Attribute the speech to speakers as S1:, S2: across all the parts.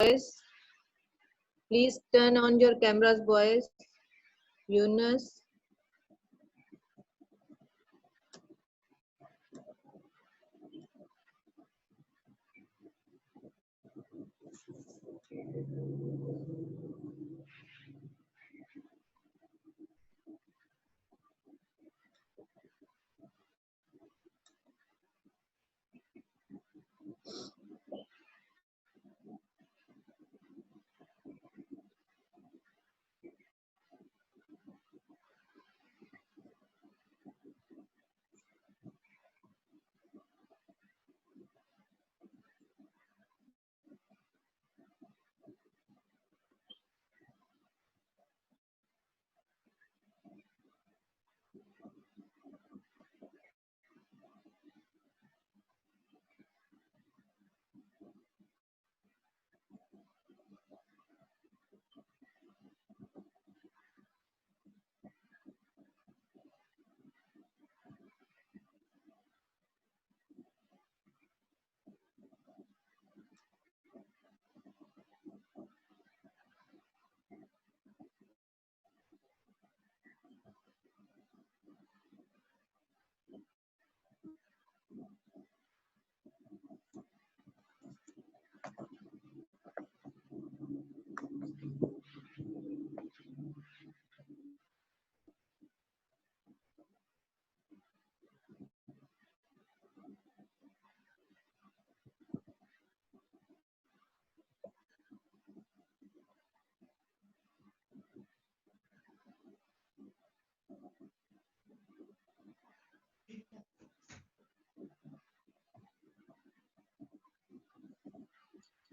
S1: boys. Please turn on your cameras, boys. Yunus.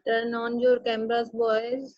S1: Turn on your cameras, boys.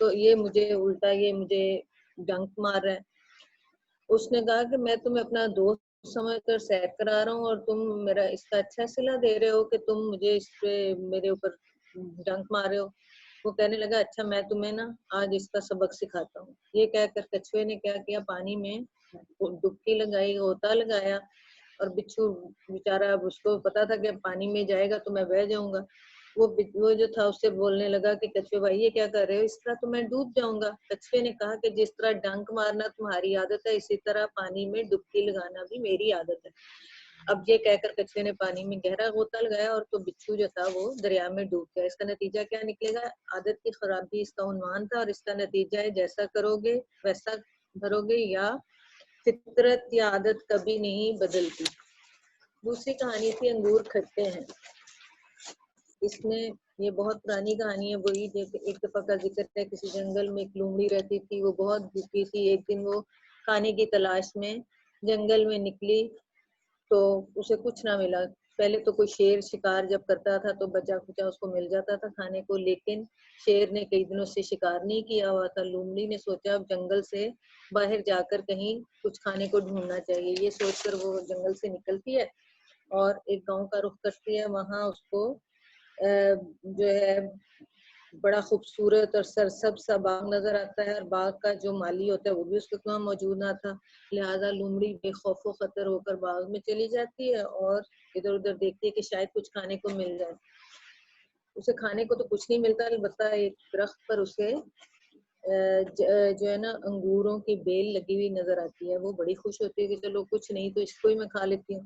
S1: تو یہ مجھے الٹا یہ مجھے ڈنک مار رہا ہے. اس نے کہا کہ میں تمہیں اپنا دوست سمجھ کر سیر کرا رہا ہوں اور تم میرا اس کا اچھا صلہ دے رہے ہو کہ تم مجھے اس پہ میرے اوپر ڈنک مار رہے ہو. وہ کہنے لگا اچھا میں تمہیں نا آج اس کا سبق سکھاتا ہوں. یہ کہہ کر کچھوے نے کیا کیا, پانی میں ڈبکی لگائی, غوطہ لگایا, اور بچھو بیچارہ اب اس کو پتا تھا کہ پانی میں جائے گا تو میں بہہ جاؤں گا. وہ جو تھا اس سے بولنے لگا کہ کچھوے بھائی یہ کیا کر رہے ہو, اس طرح تو میں ڈوب جاؤں گا. کچھوے نے کہا کہ جس طرح ڈنک مارنا تمہاری عادت ہے اسی طرح پانی میں ڈبکی لگانا بھی میری عادت ہے. اب یہ کہہ کر کچھوے نے پانی میں گہرا غوطہ لگایا اور تو بچھو جو تھا وہ دریا میں ڈوب گیا. اس کا نتیجہ کیا نکلے گا, عادت کی خرابی اس کا عنوان تھا, اور اس کا نتیجہ ہے جیسا کرو گے ویسا بھرو گے, یا فطرت یا عادت کبھی نہیں بدلتی. دوسری کہانی تھی انگور کھٹے ہیں. اس میں یہ بہت پرانی کہانی ہے, وہی ایک دفعہ کا ذکر ہے. کسی جنگل میں ایک لومڑی رہتی تھی, وہ بہت بھوکی تھی. ایک دن وہ کھانے کی تلاش میں جنگل میں نکلی تو اسے کچھ نہ ملا. پہلے تو کوئی شیر شکار جب کرتا تھا تو بچا کچا اس کو مل جاتا تھا کھانے کو, لیکن شیر نے کئی دنوں سے شکار نہیں کیا ہوا تھا. لومڑی نے سوچا اب جنگل سے باہر جا کر کہیں کچھ کھانے کو ڈھونڈنا چاہیے. یہ سوچ کر وہ جنگل سے نکلتی ہے اور ایک گاؤں کا رخ کرتی ہے. وہاں اس کو جو ہے بڑا خوبصورت اور سرسبز سا باغ نظر آتا ہے, اور باغ کا جو مالی ہوتا ہے وہ بھی اس کے وہاں موجود نہ تھا. لہٰذا لومڑی بے خوف و خطر ہو کر باغ میں چلی جاتی ہے اور ادھر ادھر دیکھتی ہے کہ شاید کچھ کھانے کو مل جائے. اسے کھانے کو تو کچھ نہیں ملتا, البتہ ایک درخت پر اسے جو ہے نا انگوروں کی بیل لگی ہوئی نظر آتی ہے. وہ بڑی خوش ہوتی ہے کہ چلو کچھ نہیں تو اس کو ہی میں کھا لیتی ہوں.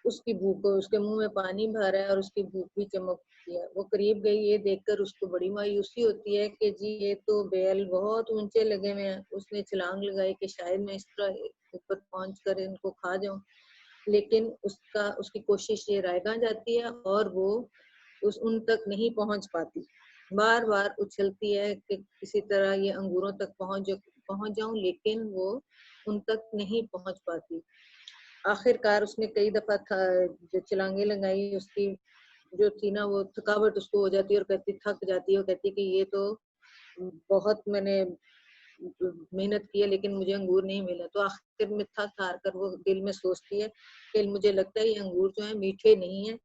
S1: اس کی بھوک, اس کے منہ میں پانی بھر ہے اور اس کی بھوک بھی چمکتی ہے. وہ قریب گئی, یہ دیکھ کر اس کو بڑی مایوسی ہوتی ہے کہ جی یہ تو بیل بہت اونچے لگے ہوئے ہیں. اس نے چھلانگ لگائی کہ شاید میں اس طرح اوپر پہنچ کر ان کو کھا جاؤں, لیکن اس کی کوشش یہ رائگاں جاتی ہے اور وہ ان تک نہیں پہنچ پاتی. بار بار اچھلتی ہے کہ کسی طرح یہ انگوروں تک پہنچ جاؤں, لیکن وہ ان تک نہیں پہنچ پاتی. آخر کار اس نے کئی دفعہ جو چھلانگیں لگائی, اس کی جو تھی نا وہ تھکاوٹ اس کو ہو جاتی ہے اور کہتی تھک جاتی ہے. وہ کہتی کہ یہ تو بہت میں نے محنت کی ہے لیکن مجھے انگور نہیں ملا. تو آخر میں تھک ہار کر وہ دل میں سوچتی ہے کہ مجھے لگتا ہے یہ انگور جو ہیں میٹھے نہیں ہیں.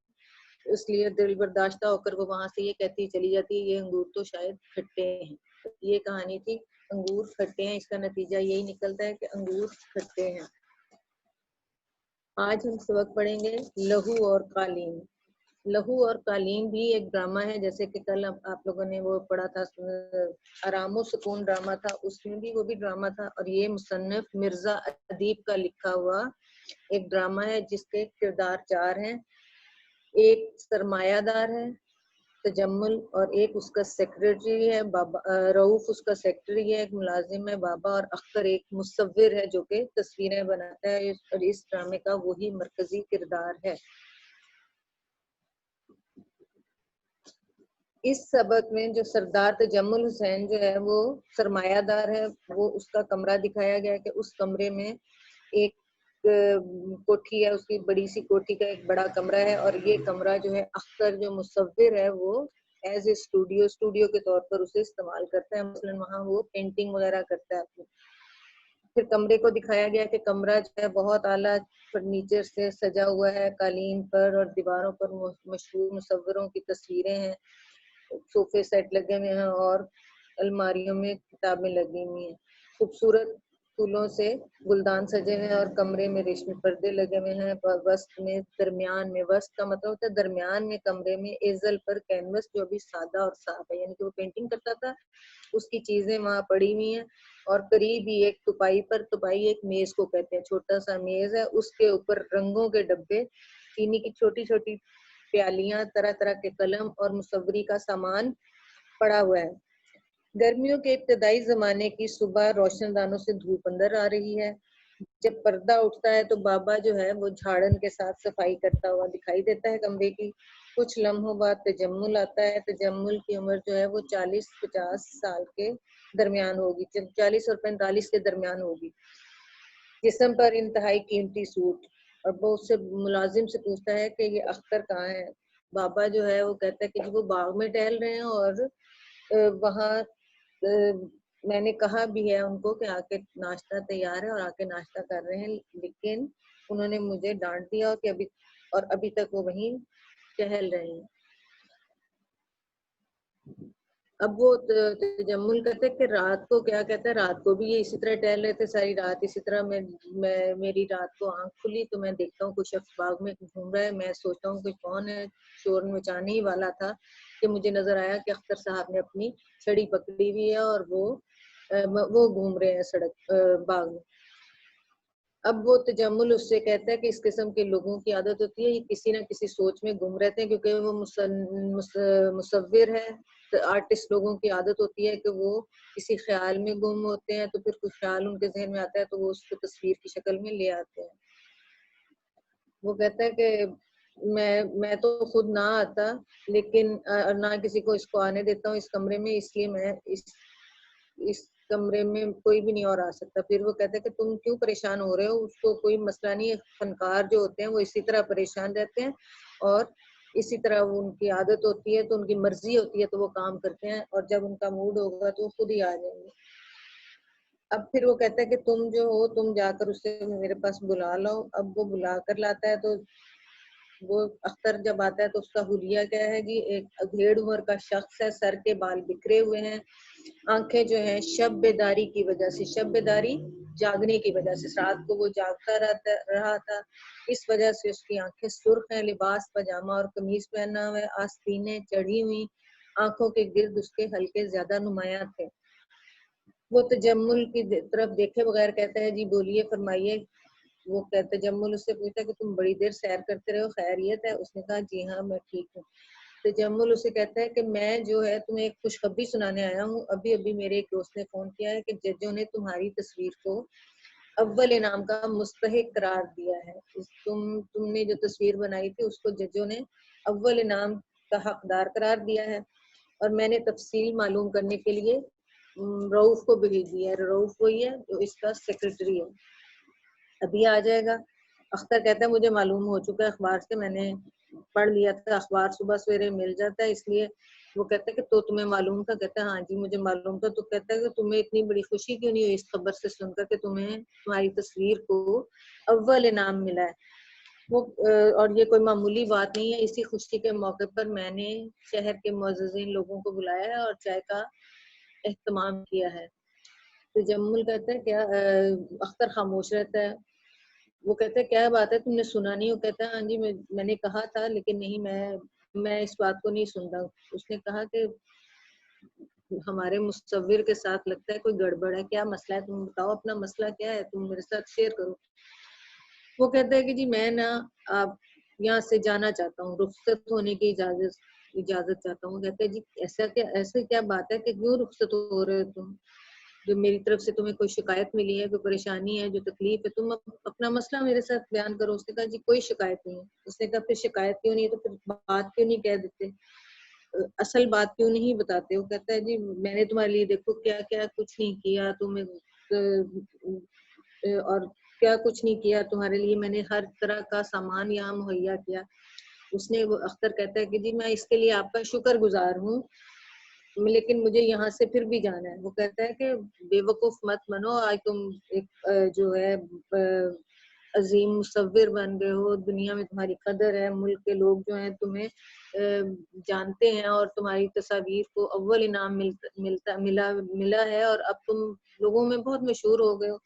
S1: اس لیے دل برداشتہ ہو کر وہ وہاں سے یہ کہتی چلی جاتی ہے یہ انگور تو شاید کھٹے ہیں. یہ کہانی تھی انگور کھٹے ہیں. اس کا نتیجہ یہی نکلتا ہے کہ انگور کھٹے ہیں. آج ہم سبق پڑھیں گے لہو اور قالین. لہو اور قالین بھی ایک ڈرامہ ہے, جیسے کہ کل آپ لوگوں نے وہ پڑھا تھا آرام و سکون ڈرامہ تھا, اس میں بھی وہ بھی ڈرامہ تھا. اور یہ مصنف مرزا ادیب کا لکھا ہوا ایک ڈرامہ ہے جس کے کردار 4 ہیں. ایک سرمایہ دار ہے تجمل, اور ایک اس کا سیکرٹری ہے بابا, رؤف اس کا سیکرٹری ہے, ایک ملازم ہے بابا, اور اختر ایک مصور ہے جو کہ تصویریں بناتا ہے. اور اس ڈرامے کا وہی مرکزی کردار ہے. اس سبق میں جو سردار تجمل حسین جو ہے وہ سرمایہ دار ہے, وہ اس کا کمرہ دکھایا گیا کہ اس کمرے میں ایک کوٹھی ہے, اس کی بڑی سی کوٹھی کا ایک بڑا کمرہ ہے. اور یہ کمرہ جو ہے اختر جو مصور ہے وہ ایز اے اسٹوڈیو کے طور پر اسے استعمال کرتا ہے. مثلا وہاں وہ پینٹنگ وغیرہ کرتا ہے اپنی. پھر کمرے کو دکھایا گیا کہ کمرہ جو ہے بہت اعلیٰ فرنیچر سے سجا ہوا ہے, قالین پر اور دیواروں پر مشہور مصوروں کی تصویریں ہیں, صوفے سیٹ لگے ہوئے ہیں اور الماریوں میں کتابیں لگی ہوئی ہیں. خوبصورت پھولوں سے گلدان سجے ہوئے ہیں اور کمرے میں ریشمی پردے لگے ہوئے ہیں. وسط میں درمیان میں, وسط کا مطلب ہوتا ہے درمیان میں کمرے میں ایزل پر کینوس جو بھی سادہ اور صاف ہے, یعنی کہ وہ پینٹنگ کرتا تھا اس کی چیزیں وہاں پڑی ہوئی ہیں. اور قریب ہی ایک تپائی ایک میز کو کہتے ہیں, چھوٹا سا میز ہے, اس کے اوپر رنگوں کے ڈبے, چینی کی چھوٹی چھوٹی پیالیاں, طرح طرح کے قلم اور مصوری کا سامان پڑا ہوا ہے. گرمیوں کے ابتدائی زمانے کی صبح روشن دانوں سے دھوپ اندر آ رہی ہے. جب پردہ اٹھتا ہے تو بابا جو ہے وہ جھاڑن کے ساتھ صفائی کرتا ہوا دکھائی دیتا ہے کمرے کی. کچھ لمحوں بعد تجمل آتا ہے. تجمل کی عمر جو ہے وہ 40-50 سال کے درمیان ہوگی, 40 اور 45 کے درمیان ہوگی. جسم پر انتہائی قیمتی سوٹ, اور وہ اس سے ملازم سے پوچھتا ہے کہ یہ اختر کہاں ہے. بابا جو ہے وہ کہتا ہے کہ وہ باغ میں ٹہل رہے ہیں اور وہاں میں نے کہا بھی ہے ان کو کہ آ کے ناشتہ تیار ہے اور آ کے ناشتہ کر رہے ہیں، لیکن انہوں نے مجھے ڈانٹ دیا کہ ابھی تک وہ وہیں ٹہل رہے ہیں۔ اب وہ تجمل کہتے کہ رات کو کیا کہتے ہیں، رات کو بھی یہ اسی طرح ٹہل رہے تھے ساری رات اسی طرح۔ میری رات کو آنکھ کھلی تو میں دیکھتا ہوں کچھ شخص باغ میں گھوم رہا ہے، میں سوچتا ہوں کہ کون ہے، شور مچانے ہی والا تھا کہ مجھے نظر آیا کہ اختر صاحب نے اپنی چھڑی پکڑی ہوئی ہے اور وہ گھوم رہے ہیں سڑک باغ میں۔ اب وہ تجمل اس سے کہتا ہے کہ اس قسم کے لوگوں کی عادت ہوتی ہے، یہ کسی نہ کسی سوچ میں گم رہتے ہیں، کیونکہ وہ مصور ہے، آرٹسٹ لوگوں کی عادت ہوتی ہے کہ وہ کسی خیال میں گم ہوتے ہیں، تو پھر کوئی خیال ان کے ذہن میں آتا ہے تو وہ اس کو تصویر کی شکل میں لے آتے ہیں۔ وہ کہتا ہے کہ میں تو خود نہ آتا، لیکن نہ کسی کو اس کو آنے دیتا ہوں اس کمرے میں، اس لیے میں اس کمرے میں کوئی بھی نہیں اور آ سکتا۔ پھر وہ کہتا ہے کہ تم کیوں پریشان ہو رہے ہو، اس کو کوئی مسئلہ نہیں ہے، فنکار جو ہوتے ہیں وہ اسی طرح پریشان رہتے ہیں اور اسی طرح وہ ان کی عادت ہوتی ہے، تو ان کی مرضی ہوتی ہے تو وہ کام کرتے ہیں، اور جب ان کا موڈ ہوگا تو وہ خود ہی آ جائیں گے۔ اب پھر وہ کہتا ہے کہ تم جو ہو تم جا کر اسے میرے پاس بلا لاؤ۔ اب وہ بلا کر لاتا ہے تو وہ اختر جب آتا ہے تو اس کا حلیہ کیا ہے جی، ایک ادھیڑ عمر کا شخص ہے، سر کے بال بکھرے ہوئے ہیں، آنکھیں جو ہیں شب بیداری کی وجہ سے، شب بیداری جاگنے کی وجہ سے، رات کو وہ جاگتا رہا تھا، اس وجہ سے اس کی آنکھیں سرخ ہیں، لباس پاجامہ اور قمیض پہنا ہوا ہے، آستینیں چڑھی ہوئی، آنکھوں کے گرد اس کے حلقے زیادہ نمایاں تھے۔ وہ تجمل کی طرف دیکھے بغیر کہتا ہے جی بولیے فرمائیے۔ وہ تجمل اس سے پوچھتا ہے کہ تم بڑی دیر سیر کرتے رہے ہو، خیریت ہے؟ اس نے کہا جی ہاں میں ٹھیک ہوں۔ تجمل اسے کہتا ہے کہ میں جو ہے تمہیں ایک خوشخبری سنانے آیا ہوں، ابھی میرے ایک دوست نے فون کیا ہے کہ ججوں نے تمہاری تصویر کو اول انعام کا مستحق قرار دیا ہے۔ تم نے جو تصویر بنائی تھی اس کو ججوں نے اول انعام کا حقدار قرار دیا ہے، اور میں نے تفصیل معلوم کرنے کے لیے رؤف کو بھیج دیا ہے۔ رؤف وہی ہے جو اس کا سیکرٹری ہے، ابھی آ جائے گا۔ اختر کہتا ہے مجھے معلوم ہو چکا ہے اخبار سے، میں نے پڑھ لیا تھا، اخبار صبح سویرے مل جاتا ہے، اس لیے وہ کہتا ہے کہ تو تمہیں معلوم تھا؟ کہتا ہے ہاں جی مجھے معلوم تھا۔ تو کہتا ہے کہ تمہیں اتنی بڑی خوشی کیوں نہیں ہوئی اس خبر سے سن کر کہ تمہاری تصویر کو اول انعام ملا ہے؟ وہ اور یہ کوئی معمولی بات نہیں ہے، اسی خوشی کے موقع پر میں نے شہر کے معززین لوگوں کو بلایا ہے اور چائے کا اہتمام کیا ہے۔ تجمل کہتا ہے کیا؟ اختر خاموش رہتا ہے۔ وہ کہتا ہے کیا بات ہے تم نے سنا نہیں؟ وہ کہتا ہے ہاں جی میں نے کہا تھا لیکن نہیں، میں اس بات کو نہیں سنتا۔ اس نے کہا کہ ہمارے مصور کے ساتھ لگتا ہے کوئی گڑبڑ ہے، کیا مسئلہ ہے؟ تم بتاؤ اپنا مسئلہ کیا ہے، تم میرے ساتھ شیئر کرو۔ وہ کہتا ہے کہ جی میں نا آپ یہاں سے جانا چاہتا ہوں، رخصت ہونے کی اجازت چاہتا ہوں۔ کہتے ہیں جی ایسا کیا بات ہے کہ کیوں رخصت ہو رہے ہو تم؟ جو میری طرف سے تمہیں کوئی شکایت ملی ہے، کوئی پریشانی ہے، جو تکلیف ہے، تم اپنا مسئلہ میرے ساتھ بیان کرو۔ اس نے کہا جی کوئی شکایت نہیں ہے۔ اس نے کہا پھر شکایت کیوں نہیں ہے؟ تو پھر بات کیوں نہیں کہہ دیتے، اصل بات کیوں نہیں بتاتے؟ وہ کہتا ہے جی میں نے تمہارے لیے دیکھو کیا کیا کچھ نہیں کیا، اور کیا کچھ نہیں کیا تمہارے لیے، میں نے ہر طرح کا سامان یہاں مہیا کیا۔ اس نے وہ اختر کہتا ہے کہ جی میں اس کے لیے آپ کا شکر گزار ہوں، لیکن مجھے یہاں سے پھر بھی جانا ہے۔ وہ کہتا ہے کہ بے وقوف مت بنو، آج تم ایک جو ہے عظیم مصور بن گئے ہو، دنیا میں تمہاری قدر ہے، ملک کے لوگ جو ہیں تمہیں جانتے ہیں اور تمہاری تصاویر کو اول انعام ملا ہے، اور اب تم لوگوں میں بہت مشہور ہو گئے ہو،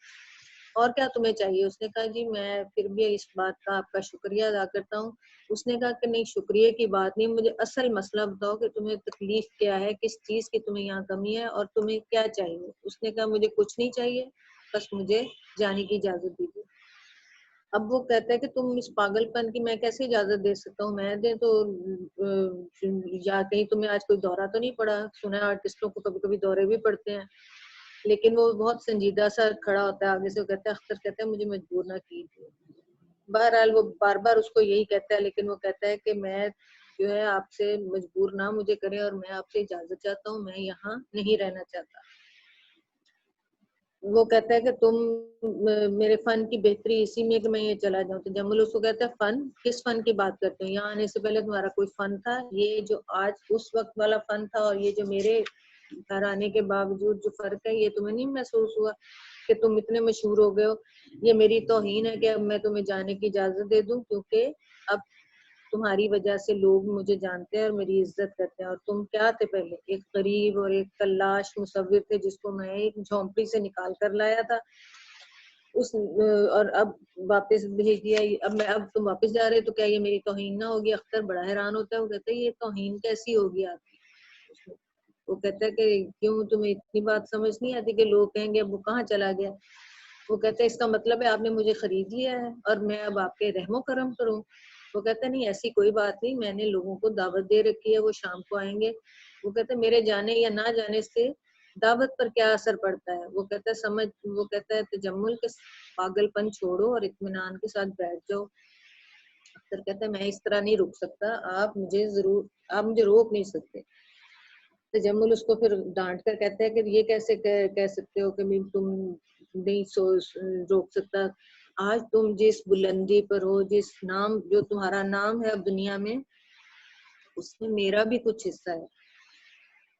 S1: اور کیا تمہیں چاہیے؟ اس نے کہا جی میں پھر بھی اس بات کا آپ کا شکریہ ادا کرتا ہوں۔ اس نے کہا کہ نہیں شکریہ کی بات نہیں، مجھے اصل مسئلہ بتاؤ کہ تمہیں تکلیف کیا ہے، کس چیز کی تمہیں یہاں کمی ہے، اور تمہیں کیا چاہیے؟ اس نے کہا مجھے کچھ نہیں چاہیے، بس مجھے جانے کی اجازت دیجیے۔ اب وہ کہتا ہے کہ تم اس پاگل پن کی میں کیسے اجازت دے سکتا ہوں؟ میں دے تو یا کہیں تمہیں آج کوئی دورہ تو نہیں پڑا؟ سنا ہے آرٹسٹوں کو کبھی کبھی دورے بھی پڑتے ہیں۔ لیکن وہ بہت سنجیدہ سا کھڑا ہوتا ہے آگے سے، وہ کہتا ہے اختر کہتا ہے مجھے مجبور نہ کیجیے۔ بہرحال وہ بار بار اس کو یہی کہتا ہے، لیکن وہ کہتا ہے کہ میں جو ہے آپ سے مجبور نہ مجھے کرے، اور میں آپ سے اجازت چاہتا ہوں، میں یہاں نہیں رہنا چاہتا۔ وہ کہتا ہے کہ تم میرے فن کی بہتری اسی میں کہ میں یہ چلا جاؤں۔ تو جمل اس کو کہتا ہے فن؟ کس فن کی بات کرتے ہو؟ یہاں آنے سے پہلے تمہارا کوئی فن تھا؟ یہ جو آج اس وقت والا فن تھا، اور یہ جو میرے گھر آنے کے باوجود جو فرق ہے یہ تمہیں نہیں محسوس ہوا کہ تم اتنے مشہور ہو گئے ہو؟ یہ میری توہین ہے کہ اب میں تمہیں جانے کی اجازت دے دوں، کیونکہ اب تمہاری وجہ سے لوگ مجھے جانتے ہیں اور میری عزت کرتے ہیں، اور تم کیا تھے پہلے؟ ایک غریب اور ایک کلاش مصور تھے جس کو میں ایک جھونپڑی سے نکال کر لایا تھا اس اور اب واپس بھیج دیا۔ اب تم واپس جا رہے تو کیا یہ میری توہین نہ ہوگی؟ اختر بڑا حیران ہوتا ہے، وہ کہتا ہے یہ توہین کیسی ہوگی آپ کی؟ وہ کہتا ہے کہ کیوں تمہیں اتنی بات سمجھ نہیں آتی کہ لوگ کہیں گے اب وہ کہاں چلا گیا؟ وہ کہتا ہے اس کا مطلب ہے آپ نے مجھے خرید لیا ہے اور میں اب آپ کے رحم و کرم کروں؟ وہ کہتا ہے نہیں ایسی کوئی بات نہیں، میں نے لوگوں کو دعوت دے رکھی ہے، وہ شام کو آئیں گے۔ وہ کہتا ہے میرے جانے یا نہ جانے سے دعوت پر کیا اثر پڑتا ہے؟ وہ کہتا ہے وہ کہتا ہے تجمل کے پاگل پن چھوڑو اور اطمینان کے ساتھ بیٹھ جاؤ۔ اختر کہتا ہے میں اس طرح نہیں رک سکتا، آپ مجھے روک نہیں سکتے۔ تجمل اس کو پھر ڈانٹ کر کہتا ہے کہ یہ کیسے کہہ سکتے ہو کہ تم نہیں روک سکتا؟ آج تم جس بلندی پر ہو، جس نام جو تمہارا نام ہے اب دنیا میں، اس میں میرا بھی کچھ حصہ ہے۔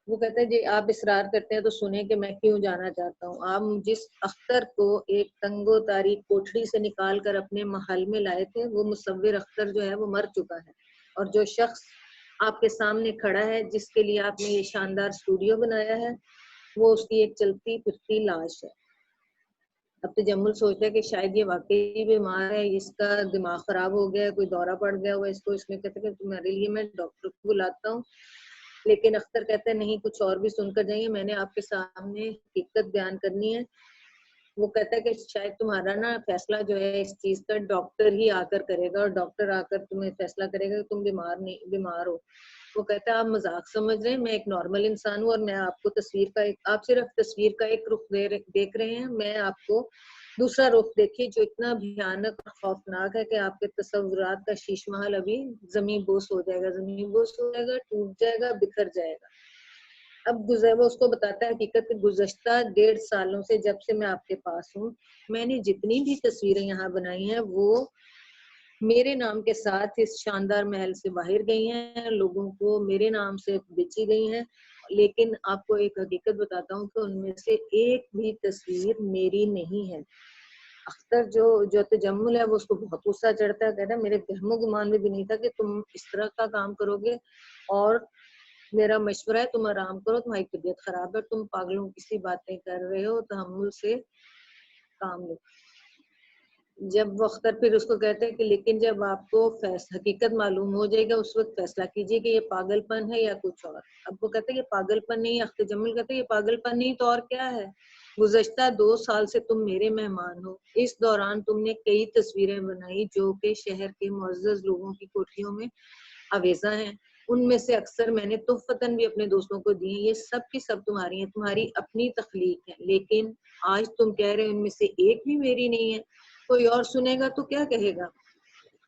S1: وہ کہتا ہے جی آپ اصرار کرتے ہیں تو سنیں کہ میں کیوں جانا چاہتا ہوں۔ آپ جس اختر کو ایک تنگ و تاریک کوٹھڑی سے نکال کر اپنے محل میں لائے تھے، وہ مصور اختر جو ہے وہ مر چکا ہے، اور جو شخص آپ کے سامنے کھڑا ہے جس کے لیے آپ نے یہ شاندار اسٹوڈیو بنایا ہے، وہ اس کی ایک چلتی پھرتی لاش ہے۔ اب تجمل سوچتا ہے کہ شاید یہ واقعی بیمار ہے، اس کا دماغ خراب ہو گیا ہے، کوئی دورہ پڑ گیا ہوا اس کو۔ اس میں کہتے ہیں کہ تمہارے لیے میں ڈاکٹر کو بلاتا ہوں، لیکن اختر کہتا ہے نہیں، کچھ اور بھی سن کر جائیے، میں نے آپ کے سامنے حقیقت بیان کرنی ہے۔ وہ کہتا ہے کہ شاید تمہارا نا فیصلہ جو ہے اس چیز کا ڈاکٹر ہی آ کر کرے گا، اور ڈاکٹر آ کر تمہیں فیصلہ کرے گا کہ تم بیمار ہو۔ وہ کہتا ہے آپ مذاق سمجھ رہے ہیں، میں ایک نارمل انسان ہوں، اور میں آپ کو آپ صرف تصویر کا ایک رخ دیکھ رہے ہیں، میں آپ کو دوسرا رخ دیکھیے جو اتنا بھیانک اور خوفناک ہے کہ آپ کے تصورات کا شیش محل ابھی زمین بوس ہو جائے گا، ٹوٹ جائے گا، بکھر جائے گا۔ اب وہ اس کو بتاتا ہے حقیقت کہ گزشتہ 1.5 سالوں سے جب سے میں آپ کے پاس ہوں، میں نے جتنی بھی تصویریں یہاں بنائی ہیں وہ میرے نام کے ساتھ اس شاندار محل سے باہر گئی ہیں، لوگوں کو میرے نام سے بیچی گئی ہیں، لیکن آپ کو ایک حقیقت بتاتا ہوں کہ ان میں سے ایک بھی تصویر میری نہیں ہے۔ اختر جو تجمل ہے وہ اس کو بہت غصہ چڑھتا ہے، کہتا ہے میرے وہم و گمان میں بھی نہیں تھا کہ تم اس طرح کا کام کرو گے، اور میرا مشورہ ہے تم آرام کرو، تمہاری طبیعت خراب ہے، تم پاگلوں کی سی باتیں کر رہے ہو، تحمل سے کام لو۔ جب وہ اختر پھر اس کو کہتے ہیں کہ لیکن جب آپ کو حقیقت معلوم ہو جائے گا اس وقت فیصلہ کیجیے کہ یہ پاگل پن ہے یا کچھ اور۔ اب وہ کہتے ہیں یہ پاگل پن نہیں، اختر جمل کہتے ہیں یہ پاگل پن نہیں تو اور کیا ہے؟ گزشتہ 2 سال سے تم میرے مہمان ہو، اس دوران تم نے کئی تصویریں بنائی جو کہ شہر کے معزز لوگوں کی کوٹھیوں میں آویزاں ہیں، ان میں سے اکثر میں نے تحفتاً بھی اپنے دوستوں کو دی ہیں، یہ سب کی سب تمہاری ہیں، تمہاری اپنی تخلیق ہے، لیکن آج تم کہہ رہے ان میں سے ایک بھی میری نہیں ہے، کوئی اور سنے گا تو کیا کہے گا؟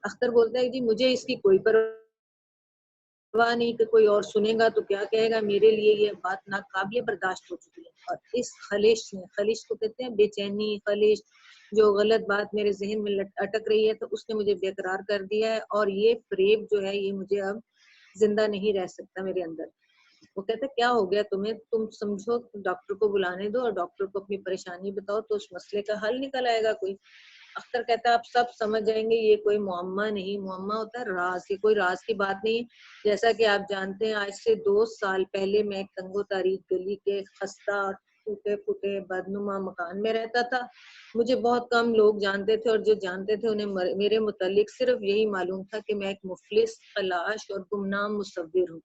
S1: اختر بولتا ہے جی مجھے اس کی کوئی پرواہ نہیں کہ کوئی اور سنے گا تو کیا کہے گا، میرے لیے یہ بات ناقابل برداشت ہو چکی ہے۔ اور اس خلش کو کہتے ہیں بے چینی، خلش، جو غلط بات میرے ذہن میں اٹک رہی ہے تو اس نے مجھے بے قرار کر دیا ہے، اور یہ فریب جو ہے یہ مجھے اب زندہ نہیں رہ سکتا میرے اندر۔ وہ کہتے کیا ہو گیا تمہیں؟ تم سمجھو ڈاکٹر کو بلانے دو اور ڈاکٹر کو اپنی پریشانی بتاؤ تو اس مسئلے کا حل نکل آئے گا کوئی۔ اختر کہتا ہے آپ سب سمجھ جائیں گے یہ کوئی معمہ نہیں، معمہ ہوتا ہے راز، یہ کوئی راز کی بات نہیں ہے۔ جیسا کہ آپ جانتے ہیں آج سے 2 سال پہلے میں ایک تنگ و تاریک گلی کے خستہ ٹوٹے پھوٹے بدنما مکان میں رہتا تھا، مجھے بہت کم لوگ جانتے تھے، اور جو جانتے تھے انہیں میرے متعلق صرف یہی معلوم تھا کہ میں ایک مفلس، خلاش اور گمنام مصور ہوں۔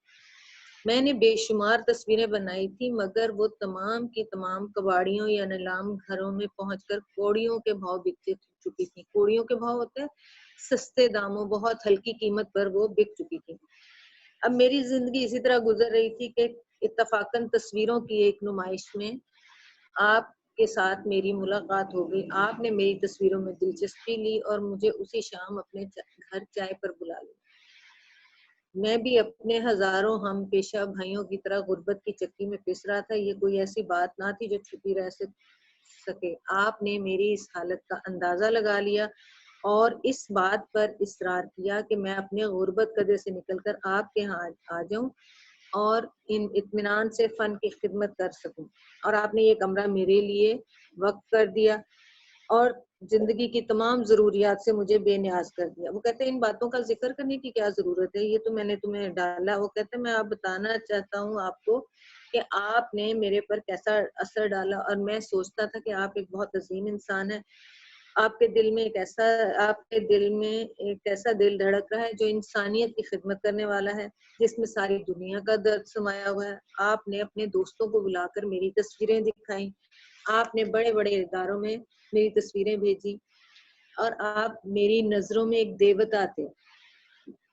S1: میں نے بے شمار تصویریں بنائی تھی، مگر وہ تمام کی تمام کباڑیوں یا نیلام گھروں میں پہنچ کر کوڑیوں کے بھاؤ بک چکی تھی۔ کوڑیوں کے بھاؤ ہوتے ہیں سستے داموں، بہت ہلکی قیمت پر وہ بک چکی تھی۔ اب میری زندگی اسی طرح گزر رہی تھی کہ اتفاقاً تصویروں کی ایک نمائش میں آپ کے ساتھ میری ملاقات ہو گئی۔ آپ نے میری تصویروں میں دلچسپی لی اور مجھے اسی شام اپنے گھر چائے پر بلا لیا۔ میں بھی اپنے ہزاروں ہم پیشہ بھائیوں کی طرح غربت کی چکی میں پس رہا تھا، یہ کوئی ایسی بات نہ تھی جو چھپی رہ سکے۔ آپ نے میری اس حالت کا اندازہ لگا لیا اور اس بات پر اصرار کیا کہ میں اپنے غربت قدے سے نکل کر آپ کے ہاں آ جاؤں اور ان اطمینان سے فن کی خدمت کر سکوں، اور آپ نے یہ کمرہ میرے لیے وقف کر دیا اور زندگی کی تمام ضروریات سے مجھے بے نیاز کر دیا۔ وہ کہتے ہیں ان باتوں کا ذکر کرنے کی کیا ضرورت ہے، یہ تو میں نے تمہیں ڈالا۔ وہ کہتے ہیں میں آپ بتانا چاہتا ہوں آپ کو کہ آپ نے میرے پر کیسا اثر ڈالا، اور میں سوچتا تھا کہ آپ ایک بہت عظیم انسان ہے، آپ کے دل میں ایک ایسا دل دھڑک رہا ہے جو انسانیت کی خدمت کرنے والا ہے، جس میں ساری دنیا کا درد سمایا ہوا ہے۔ آپ نے اپنے دوستوں کو بلا کر میری تصویریں دکھائیں، آپ نے بڑے بڑے اداروں میں میری تصویریں بھیجی، اور آپ میری نظروں میں ایک دیوتا تھے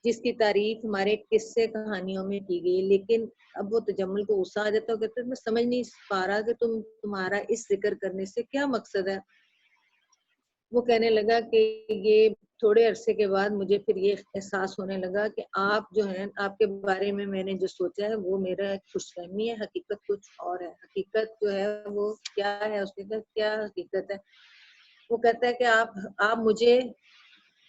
S1: جس کی تعریف ہمارے قصے کہانیوں میں کی گئی۔ لیکن اب وہ تجمل کو غصہ آ جاتا ہے، کہتے میں سمجھ نہیں پا رہا کہ تمہارا اس ذکر کرنے سے کیا مقصد ہے۔ وہ کہنے لگا کہ یہ تھوڑے عرصے کے بعد مجھے پھر یہ احساس ہونے لگا کہ آپ جو ہیں، آپ کے بارے میں نے جو سوچا ہے وہ میرا ایک خوش فہمی ہے، حقیقت کچھ اور ہے۔ حقیقت جو ہے وہ کیا ہے، اس کے کیا حقیقت ہے؟ وہ کہتا ہے کہ آپ مجھے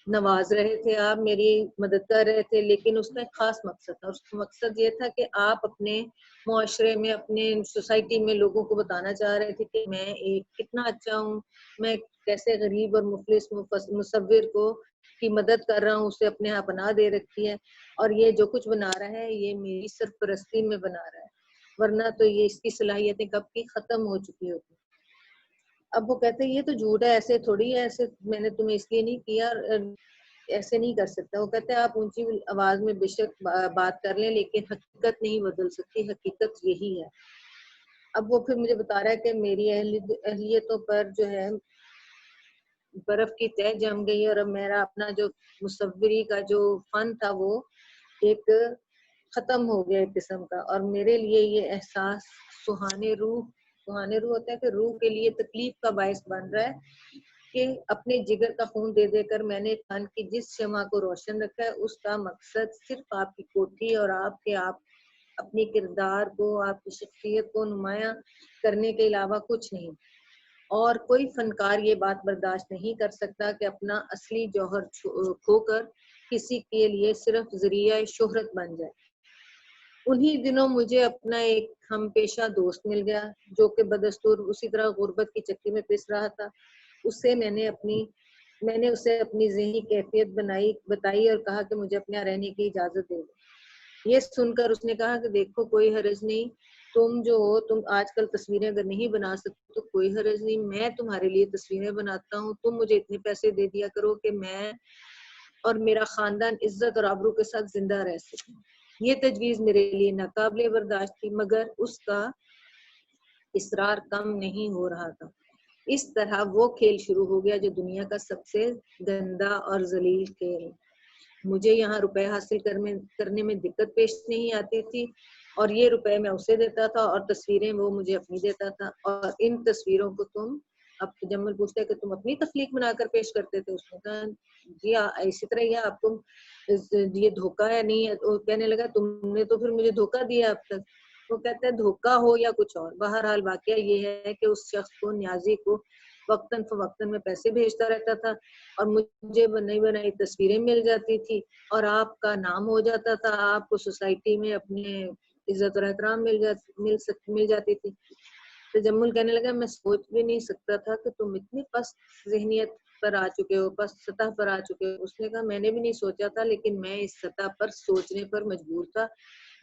S1: نواز رہے تھے، آپ میری مدد کر رہے تھے، لیکن اس کا ایک خاص مقصد تھا۔ اس کا مقصد یہ تھا کہ آپ اپنے معاشرے میں، اپنے سوسائٹی میں لوگوں کو بتانا چاہ رہے تھے کہ میں ایک کتنا اچھا ہوں، میں کیسے غریب اور مفلس مصور کو کی مدد کر رہا ہوں، اسے اپنے یہاں پناہ دے رکھی ہے، اور یہ جو کچھ بنا رہا ہے یہ میری سرپرستی میں بنا رہا ہے، ورنہ تو یہ اس کی صلاحیتیں کب کی ختم ہو چکی ہوتی۔ اب وہ کہتے ہیں یہ تو جھوٹ ہے، ایسے تھوڑی ہے، ایسے میں نے تمہیں اس لیے نہیں کیا، ایسے نہیں کر سکتا۔ وہ کہتے ہیں آپ اونچی آواز میں بے شک بات کر لیں، لیکن حقیقت نہیں بدل سکتی، حقیقت یہی ہے۔ اب وہ پھر مجھے بتا رہا ہے کہ میری اہلیتوں پر جو ہے برف کی تہ جم گئی، اور اب میرا اپنا جو مصوری کا جو فن تھا وہ ایک ختم ہو گیا ایک قسم کا، اور میرے لیے یہ احساس سہانے روح ہوتا ہے کہ روح کے لیے تکلیف کا باعث بن رہا ہے کہ اپنے جگر کا خون دے دے کر میں نے فن کی جس شمع کو روشن رکھا ہے، اس کا مقصد صرف آپ کی کوٹھی اور آپ اپنی کردار کو، آپ کی شخصیت کو نمایاں کرنے کے علاوہ کچھ نہیں۔ اور کوئی فنکار یہ بات برداشت نہیں کر سکتا کہ اپنا اصلی جوہر کھو کر کسی کے لیے صرف ذریعہ شہرت بن جائے۔ انہی دنوں مجھے اپنا ایک ہم پیشہ دوست مل گیا جو کہ بدستور اسی طرح غربت کی چکی میں پس رہا تھا۔ اس سے میں نے اسے اپنی ذہنی کیفیت بتائی اور کہا کہ مجھے اپنے یہاں رہنے کی اجازت دے دو۔ یہ سن کر اس نے کہا کہ دیکھو کوئی حرج نہیں، تم آج کل تصویریں اگر نہیں بنا سکتے تو کوئی حرج نہیں، میں تمہارے لیے تصویریں بناتا ہوں، تم مجھے اتنے پیسے دے دیا کرو کہ میں اور میرا خاندان عزت اور آبرو کے ساتھ زندہ رہ سکیں۔ یہ تجویز میرے لیے ناقابل برداشت تھی، مگر اس کا اصرار کم نہیں ہو رہا تھا۔ اس طرح وہ کھیل شروع ہو گیا جو دنیا کا سب سے گندا اور ذلیل کھیل۔ مجھے یہاں روپے حاصل کرنے میں دقت پیش نہیں آتی تھی، اور یہ روپے میں اسے دیتا تھا اور تصویریں وہ مجھے اپنی دیتا تھا، اور ان تصویروں کو اب تجمل پوچھتا ہے کہ تم اپنی تخلیق بنا کر پیش کرتے تھے؟ اس نے کہا جی اسی طرح ہی آپ کو یہ دھوکہ ہے نہیں ہے۔ تو کہنے لگا تم نے تو پھر مجھے دھوکہ دیا اب تک۔ وہ کہتا ہے دھوکہ ہو یا کچھ اور، بہرحال واقعہ یہ ہے کہ اس شخص کو، نیازی کو، وقتاً فوقتاً میں پیسے بھیجتا رہتا تھا، اور مجھے بنائی بنائی تصویریں مل جاتی تھی، اور آپ کا نام ہو جاتا تھا، آپ کو سوسائٹی میں اپنے عزت اور احترام مل جاتی تھی۔ تجمل کہنے لگا میں سوچ بھی نہیں سکتا تھا کہ تم اتنی پست ذہنیت پر آ چکے ہو، پست سطح پر آ چکے ہو۔ اس نے کہا میں نے بھی نہیں سوچا تھا، لیکن میں اس سطح پر سوچنے پر مجبور تھا۔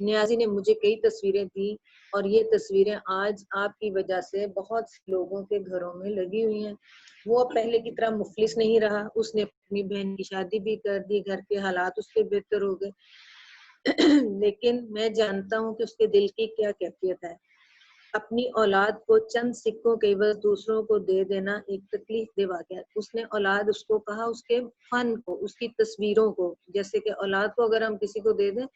S1: نیازی نے مجھے کئی تصویریں دی، اور یہ تصویریں آج آپ کی وجہ سے بہت سے لوگوں کے گھروں میں لگی ہوئی ہیں۔ وہ اب پہلے کی طرح مفلس نہیں رہا، اس نے اپنی بہن کی شادی بھی کر دی، گھر کے حالات اس کے بہتر ہو گئے، لیکن میں جانتا ہوں کہ اس کے دل کی کیا کیفیت ہے۔ اپنی اولاد کو چند سکوں کے عوض دوسروں کو دے دینا ایک تکلیف دہ واقعہ ہے۔ اس نے اولاد اس کو کہا اس کے فن کو، اس کی تصویروں کو، جیسے کہ اولاد کو اگر ہم کسی کو دے دیں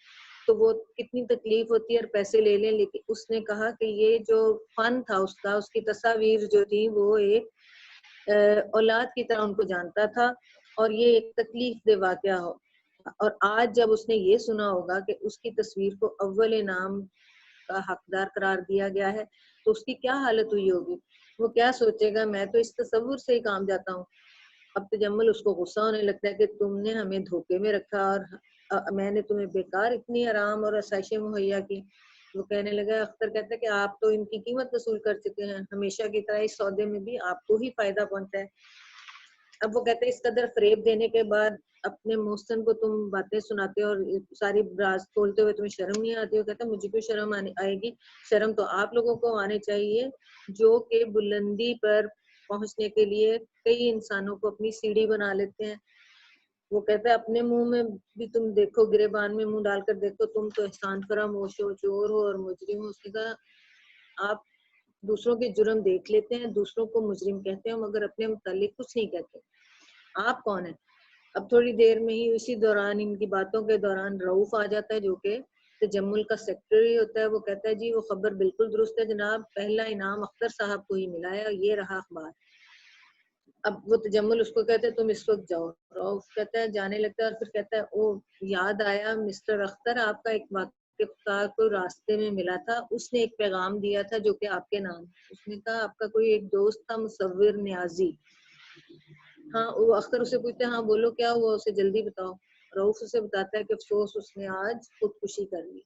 S1: تو وہ کتنی تکلیف ہوتی ہے اور پیسے لے لیں، لیکن اس نے کہا کہ یہ جو فن تھا اس کا، اس کی تصاویر جو تھی وہ ایک اولاد کی طرح ان کو جانتا تھا، اور یہ ایک تکلیف دہ واقعہ ہو۔ اور آج جب اس نے یہ سنا ہوگا کہ اس کی تصویر کو اول انعام کا حقدار قرار دیا گیا ہے تو اس کی کیا حالت ہوئی ہوگی؟ وہ کیا سوچے گا؟ میں تو اس تصور سے ہی کام جاتا ہوں۔ اب تجمل اس کو غصہ ہونے لگتا ہے کہ تم نے ہمیں دھوکے میں رکھا، اور میں نے تمہیں بیکار اتنی آرام اور آسائشیں مہیا کی. وہ کہنے لگا, اختر کہتا ہے کہ آپ تو ان کی قیمت وصول کر چکے ہیں, ہمیشہ کی طرح اس سودے میں بھی آپ کو ہی فائدہ پہنچا ہے. اب وہ کہتے ہیں اس قدر فریب دینے کے بعد اپنے محسن کو تم باتیں سناتے ہو اور ساری راز کھولتے ہوئے تمہیں شرم نہیں آتی ہو. کہتا ہے مجھے کیوں شرم آئے گی, شرم تو آپ لوگوں کو آنے چاہیے جو کہ بلندی پر پہنچنے کے لیے کئی انسانوں کو اپنی سیڑھی بنا لیتے ہیں. وہ کہتا ہے اپنے منہ میں بھی تم دیکھو, گریبان میں منہ ڈال کر دیکھو, تم تو احسان فراموش ہو, چور ہو اور مجرم ہو. اس نے کہا آپ دوسروں کے جرم دیکھ لیتے ہیں, دوسروں کو مجرم کہتے ہیں, مگر اپنے متعلق کچھ نہیں کہتے. آپ کون ہیں؟ اب تھوڑی دیر میں ہی اسی دوران ان کی باتوں کے دوران رؤوف آ جاتا ہے جو کہ تجمل کا سیکرٹری ہوتا ہے. وہ کہتا ہے جی وہ خبر بالکل درست ہے جناب, پہلا انعام اختر صاحب کو ہی ملا ہے اور یہ رہا اخبار. اب وہ تجمل اس کو کہتے ہیں تم اس وقت جاؤ. رؤوف کہتا ہے جانے لگتا ہے اور پھر کہتا ہے او یاد آیا مسٹر اختر, آپ کا ایک واقعہ کو راستے میں ملا تھا, اس نے ایک پیغام دیا تھا جو کہ آپ کے نام. اس نے کہا آپ کا کوئی ایک دوست تھا مصور نیازی. ہاں, وہ اختر اسے پوچھتے ہیں ہاں بولو کیا ہوا, اسے جلدی بتاؤ. رؤوف اسے بتاتا ہے کہ افسوس اس نے آج خودکشی کر لی.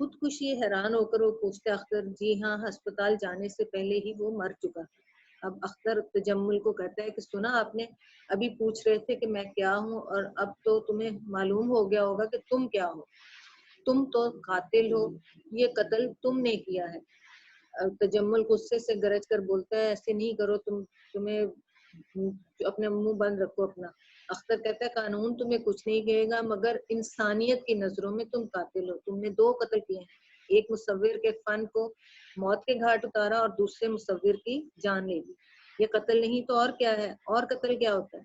S1: خودکشی؟ حیران ہو کر وہ پوچھتے اختر جی ہاں, ہسپتال جانے سے پہلے ہی وہ مر چکا تھا. اب اختر تجمل کو کہتا ہے کہ سنا آپ نے, ابھی پوچھ رہے تھے کہ میں کیا ہوں اور اب تو تمہیں معلوم ہو گیا ہوگا کہ تم کیا ہو. تم تو قاتل ہو, یہ قتل تم نے کیا ہے. تجمل غصے سے گرج کر بولتا ہے ایسے نہیں کرو, تمہیں اپنے منہ بند رکھو اپنا. اختر کہتا ہے قانون تمہیں کچھ نہیں کہے گا, مگر انسانیت کی نظروں میں تم قاتل ہو. تم نے 2 قتل کیے ہیں, ایک مصور کے فن کو موت کے گھاٹ اتارا اور دوسرے مصور کی جان لے لی. یہ قتل نہیں تو اور کیا ہے, اور قتل کیا ہوتا ہے.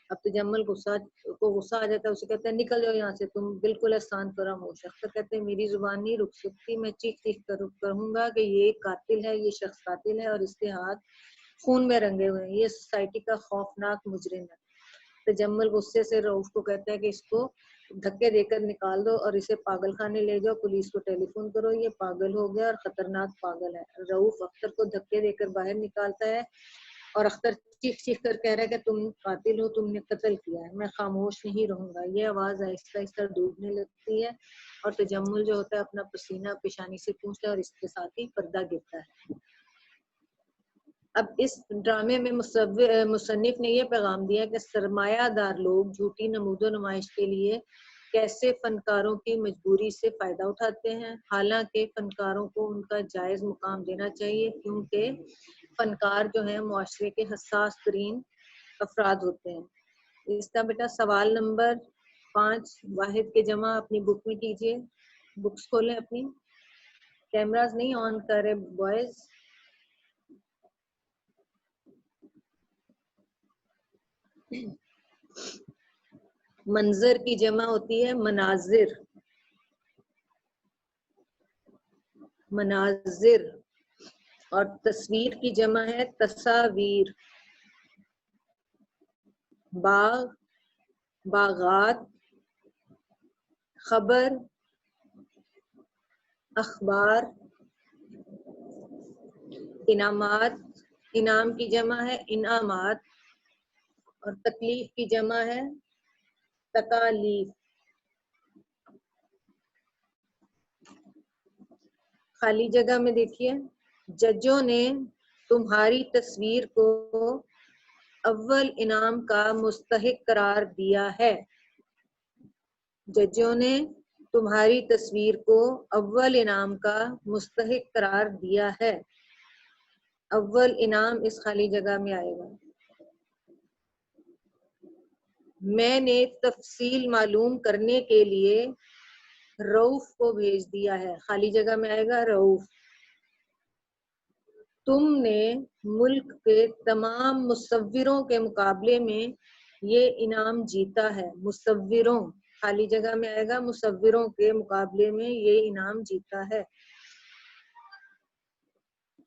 S1: اب تجمل غصہ آ جاتا ہے, اسے کہتا ہے نکل جاؤ یہاں سے, تم بالکل احسان فراموش. اختر کہتے ہیں میری زبان نہیں رک سکتی, میں چیخ کہوں گا کہ یہ قاتل ہے, یہ شخص قاتل ہے اور اس کے ہاتھ خون میں رنگے ہوئے ہیں, یہ سوسائٹی کا خوفناک مجرم ہے. تجمل غصے سے رؤوف کو کہتا ہے کہ اس کو دھکے دے کر نکال دو اور اسے پاگل خانے لے جاؤ, پولیس کو ٹیلی فون کرو, یہ پاگل ہو گیا اور خطرناک پاگل ہے. رؤوف اختر کو دھکے دے کر باہر نکالتا ہے اور اختر چیخ کر کہہ رہا ہے کہ تم قاتل ہو, تم نے قتل کیا ہے, میں خاموش نہیں رہوں گا. یہ آواز آہستہ آہستہ ڈوبنے لگتی ہے اور تجمل جو ہوتا ہے اپنا پسینہ پیشانی سے پوچھتا ہے اور اس کے ساتھ ہی پردہ گرتا ہے. اب اس ڈرامے میں مصنف نے یہ پیغام دیا کہ سرمایہ دار لوگ جھوٹی نمود و نمائش کے لیے کیسے فنکاروں کی مجبوری سے فائدہ اٹھاتے ہیں, حالانکہ فنکاروں کو ان کا جائز مقام دینا چاہیے, کیونکہ فنکار جو ہیں معاشرے کے حساس ترین افراد ہوتے ہیں. اس کا بیٹا سوال نمبر 5 واحد کے جمع اپنی بک میں کیجیے. بکس کھولیں اپنی, کیمراز نہیں آن کرے بوائز. منظر کی جمع ہوتی ہے مناظر, مناظر, اور تصویر کی جمع ہے تصاویر. باغ, باغات, خبر, اخبار, انعامات, انعام کی جمع ہے انعامات, اور تکلیف کی جمع ہے تکالیف. خالی جگہ میں دیکھیے, ججوں نے تمہاری تصویر کو اول انعام کا مستحق قرار دیا ہے. ججوں نے تمہاری تصویر کو اول انعام کا مستحق قرار دیا ہے. اول انعام اس خالی جگہ میں آئے گا. میں نے تفصیل معلوم کرنے کے لیے رؤوف کو بھیج دیا ہے. خالی جگہ میں آئے گا رؤوف. تم نے ملک کے تمام مصوروں کے مقابلے میں یہ انعام جیتا ہے. مصوروں, خالی جگہ میں آئے گا مصوروں کے مقابلے میں یہ انعام جیتا ہے.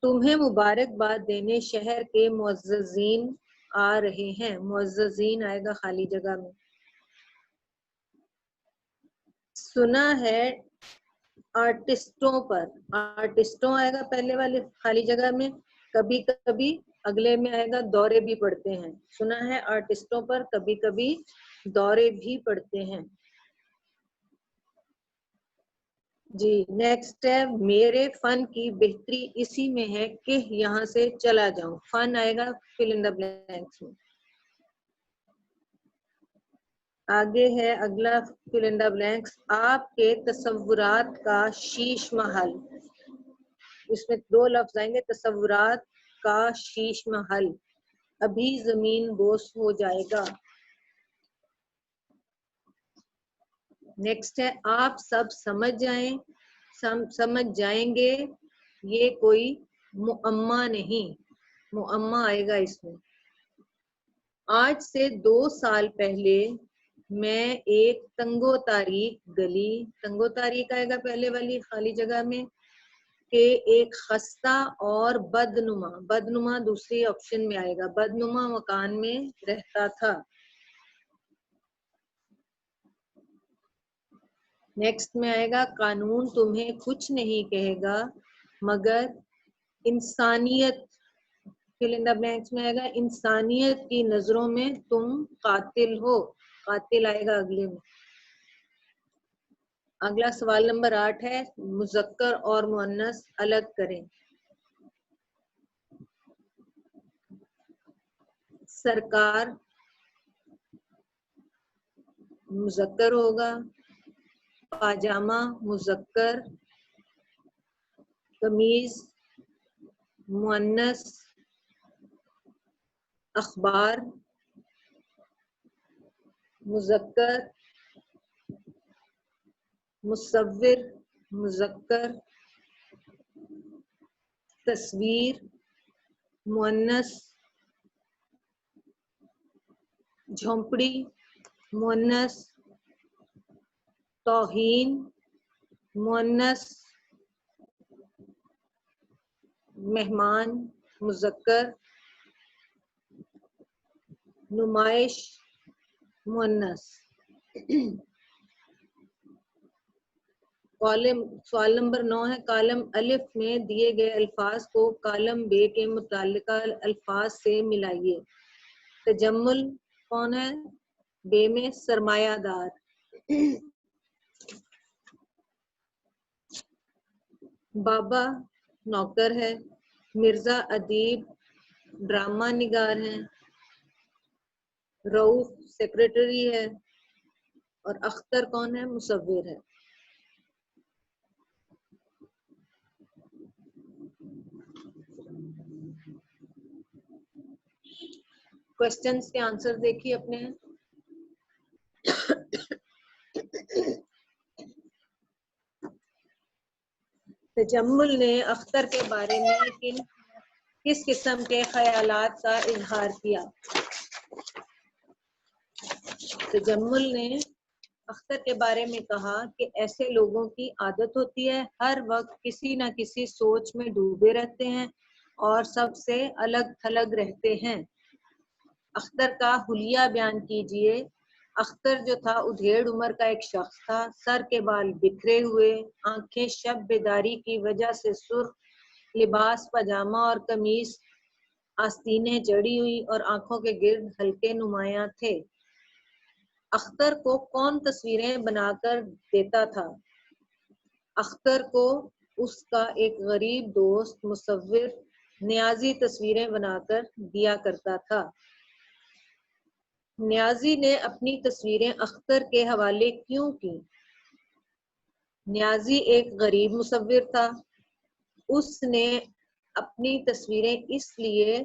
S1: تمہیں مبارکباد دینے شہر کے معززین آ رہے ہیں. معززین آئے گا خالی جگہ میں. سنا ہے آرٹسٹوں پر, آرٹسٹوں آئے گا پہلے والے خالی جگہ میں. کبھی کبھی اگلے میں آئے گا دورے بھی پڑتے ہیں. سنا ہے آرٹسٹوں پر کبھی کبھی دورے بھی پڑتے ہیں. جی نیکسٹ ہے میرے فن کی بہتری اسی میں ہے کہ یہاں سے چلا جاؤں. فن آئے گا فل ان دا بلینکس میں. آگے ہے اگلا فل ان دا بلینکس. آپ کے تصورات کا شیش محل. اس میں 2 لفظ آئیں گے. تصورات کا شیش محل ابھی زمین بوس ہو جائے گا. نیکسٹ ہے آپ سب سمجھ جائیں گے یہ کوئی معمہ نہیں. معمہ آئے گا اس میں. آج سے 2 سال پہلے میں ایک تنگو تاریک گلی. تنگو تاریک آئے گا پہلے والی خالی جگہ میں کہ ایک خستہ اور بدنما دوسری آپشن میں آئے گا. بدنما مکان میں رہتا تھا. نیکسٹ میں آئے گا قانون تمہیں کچھ نہیں کہے گا مگر انسانیت. فل ان دا بلینکس میں آئے گا انسانیت کی نظروں میں تم قاتل ہو. قاتل آئے گا اگلے میں. اگلا سوال نمبر 8 ہے مذکر اور مؤنث الگ کریں. سرکار مذکر ہوگا. پاجامہ مذکر. قمیض مؤنث. اخبار مذکر. مصور مذکر. تصویر مؤنث. جھونپڑی مؤنث. توہین مؤنث. مہمان مذکر. نمائش مؤنث. سوال نمبر 9 ہے کالم الف میں دیے گئے الفاظ کو کالم بے کے متعلقہ الفاظ سے ملائیے. تجمل کون ہے؟ بے میں سرمایہ دار. بابا نوکر ہے. مرزا ادیب ڈرامہ نگار ہیں. رؤف سیکرٹری ہے. اور اختر کون ہے؟ مصور ہے. کوشچنس کے آنسر دیکھیے اپنے. تجمل نے اختر کے بارے میں کس قسم کے خیالات کا اظہار کیا؟ تجمل نے اختر کے بارے میں کہا کہ ایسے لوگوں کی عادت ہوتی ہے ہر وقت کسی نہ کسی سوچ میں ڈوبے رہتے ہیں اور سب سے الگ تھلگ رہتے ہیں. اختر کا حلیہ بیان کیجئے. اختر جو تھا ادھیڑ عمر کا ایک شخص تھا. سر کے بال بکھرے ہوئے. آنکھیں شب بیداری کی وجہ سے سرخ. لباس پاجامہ اور قمیص آستینیں چڑھی ہوئی اور آنکھوں کے گرد ہلکے نمایاں تھے. اختر کو کون تصویریں بنا کر دیتا تھا؟ اختر کو اس کا ایک غریب دوست مصور نیازی تصویریں بنا کر دیا کرتا تھا. نیازی نے اپنی تصویریں اختر کے حوالے کیوں کی؟ نیازی ایک غریب مصور تھا. اس نے اپنی تصویریں اس لیے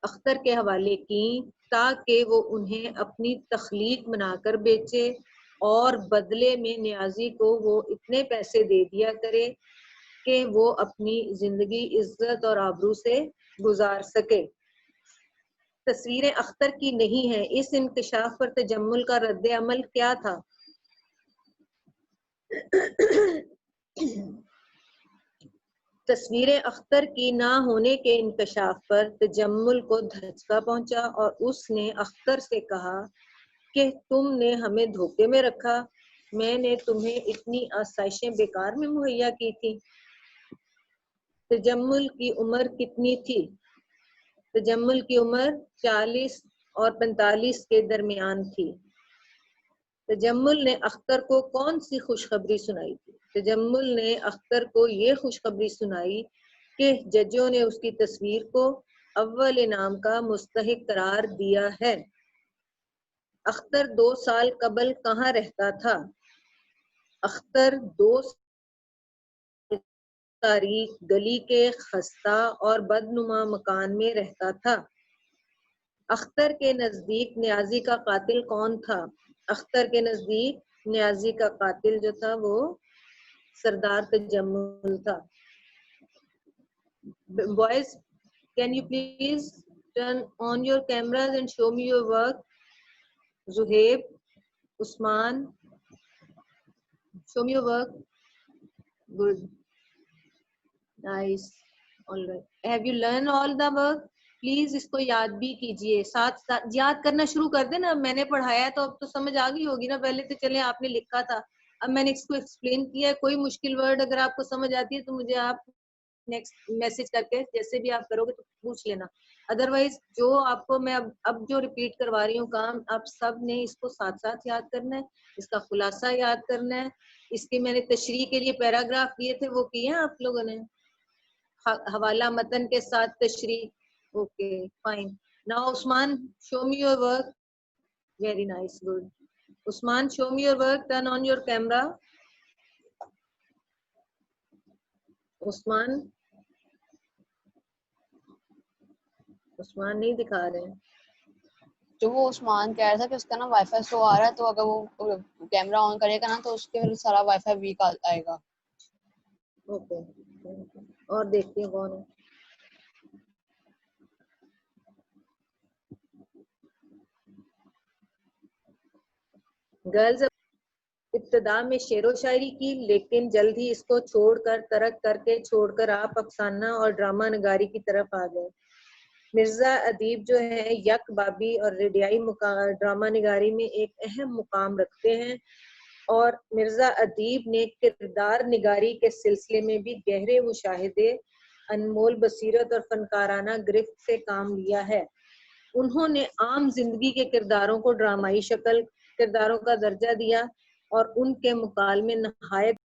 S1: اختر کے حوالے کی تاکہ وہ انہیں اپنی تخلیق بنا کر بیچے اور بدلے میں نیازی کو وہ اتنے پیسے دے دیا کرے کہ وہ اپنی زندگی عزت اور آبرو سے گزار سکے. تصویریں اختر کی نہیں ہیں. اس انکشاف پر تجمل کا رد عمل کیا تھا؟ تصویریں اختر کی نہ ہونے کے انکشاف پر تجمل کو دھچکا پہنچا اور اس نے اختر سے کہا کہ تم نے ہمیں دھوکے میں رکھا. میں نے تمہیں اتنی آسائشیں بیکار میں مہیا کی تھی. تجمل کی عمر کتنی تھی؟ تجمل کی عمر 40 اور 45 کے درمیان تھی. تجمل نے اختر کو کون سی خوشخبری سنائی تھی؟ تجمل نے اختر کو یہ خوشخبری سنائی کہ ججوں نے اس کی تصویر کو اول انعام کا مستحق قرار دیا ہے۔ اختر 2 سال قبل کہاں رہتا تھا؟ اختر 2 تاریخ گلی کے خستہ اور بدنما مکان میں رہتا تھا۔ اختر کے نزدیک نیازی کا قاتل کون تھا؟ اختر کے نزدیک نیازی کا قاتل جو تھا وہ سردار تجمل تھا۔ Boys, can you please turn on your cameras and show me your work? Zuhaib, Usman, show me your work. Good. Nice. All right. Have you learned all the work? Please اس کو یاد بھی کیجئے، ساتھ یاد کرنا شروع کر دیں نا. میں نے پڑھایا تو اب تو سمجھ آ گئی ہوگی نا. پہلے تو چلیں آپ نے لکھا تھا، اب میں نے اس کو ایکسپلین کیا ہے. کوئی مشکل ورڈ اگر آپ کو سمجھ آتی ہے تو مجھے آپ نیکسٹ میسج کر کے جیسے بھی آپ کرو گے تو پوچھ لینا. ادروائز جو آپ کو میں اب جو ریپیٹ کروا رہی ہوں کام، آپ سب نے اس کو ساتھ ساتھ یاد کرنا ہے، اس کا خلاصہ یاد کرنا ہے. اس کی میں نے تشریح کے لیے پیراگراف دیے تھے، وہ کیے ہیں آپ لوگوں نے، حوالہ متن کے ساتھ تشریح. Okay, fine. Now Usman, show me your work. Very nice, good. Usman, show me your work. Turn on your camera. Usman نہیں دکھا رہے ہیں.
S2: جو وہ عثمان کہہ رہا تھا کہ اس کا نا وائی فائی سلو آ رہا ہے، تو اگر وہ کیمرہ آن کرے گا نا تو اس کے پھر سارا وائی فائی ویک آئے گا.
S1: اوکے، اور دیکھتی ہیں کون ہے. گرلز ابتدا میں شعر و شاعری کی، لیکن جلد ہی اس کو ترک کر آپ افسانہ اور ڈرامہ نگاری کی طرف آ گئے. مرزا ادیب جو ہے یک بابی اور ریڈیائی ڈرامہ نگاری میں ایک اہم مقام رکھتے ہیں، اور مرزا ادیب نے کردار نگاری کے سلسلے میں بھی گہرے مشاہدے، انمول بصیرت اور فنکارانہ گرفت سے کام لیا ہے. انہوں نے عام زندگی کے کرداروں کو ڈرامائی کرداروں کا درجہ دیا اور ان کے مکالمے نہایت